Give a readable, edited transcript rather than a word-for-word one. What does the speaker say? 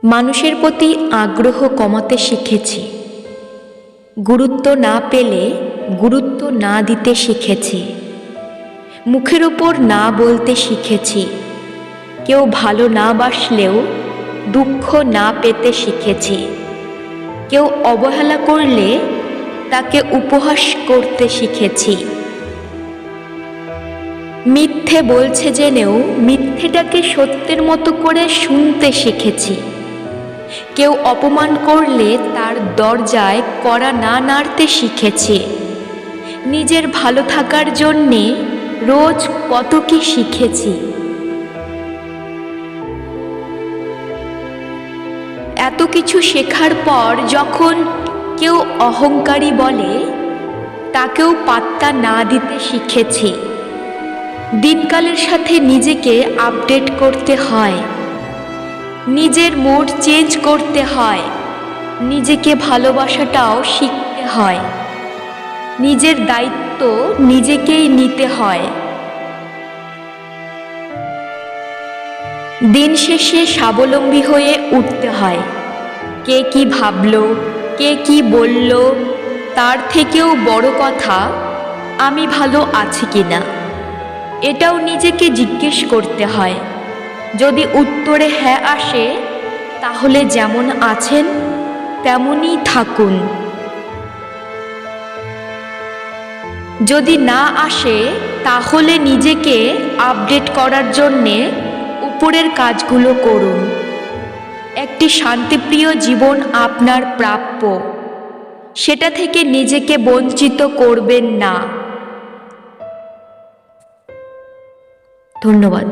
মানুষের প্রতি আগ্রহ কমাতে শিখেছি। গুরুত্ব না পেলে গুরুত্ব না দিতে শিখেছি। মুখের ওপর না বলতে শিখেছি। কেউ ভালো না বাসলেও দুঃখ না পেতে শিখেছি। কেউ অবহেলা করলে তাকে উপহাস করতে শিখেছি। মিথ্যে বলছে জেনেও মিথ্যেটাকে সত্যের মতো করে শুনতে শিখেছি। কেউ অপমান করলে তার দরজায় কড়া না নাড়তে শিখেছি। নিজের ভালো থাকার জন্যে রোজ কত কি শিখেছি। এত কিছু শেখার পর যখন কেউ অহংকারী বলে তাকেও পাত্তা না দিতে শিখেছি। দিনকালের সাথে নিজেকে আপডেট করতে হয়, নিজের মুড চেঞ্জ করতে হয়, নিজেকে ভালোবাসাটাও শিখতে হয়, নিজের দায়িত্ব নিজেকেই নিতে হয়। দিন শেষে স্বাবলম্বী হয়ে উঠতে হয়। কে কি ভাবলো, কে কি বলল, তার থেকেও বড় কথা আমি ভালো আছি কিনা এটাও নিজেকে জিজ্ঞেস করতে হয়। যদি উত্তরে হ্যাঁ আসে তাহলে যেমন আছেন তেমনই থাকুন। যদি না আসে তাহলে নিজেকে আপডেট করার জন্যে উপরের কাজগুলো করুন। একটি শান্তিপ্রিয় জীবন আপনার প্রাপ্য, সেটা থেকে নিজেকে বঞ্চিত করবেন না। ধন্যবাদ।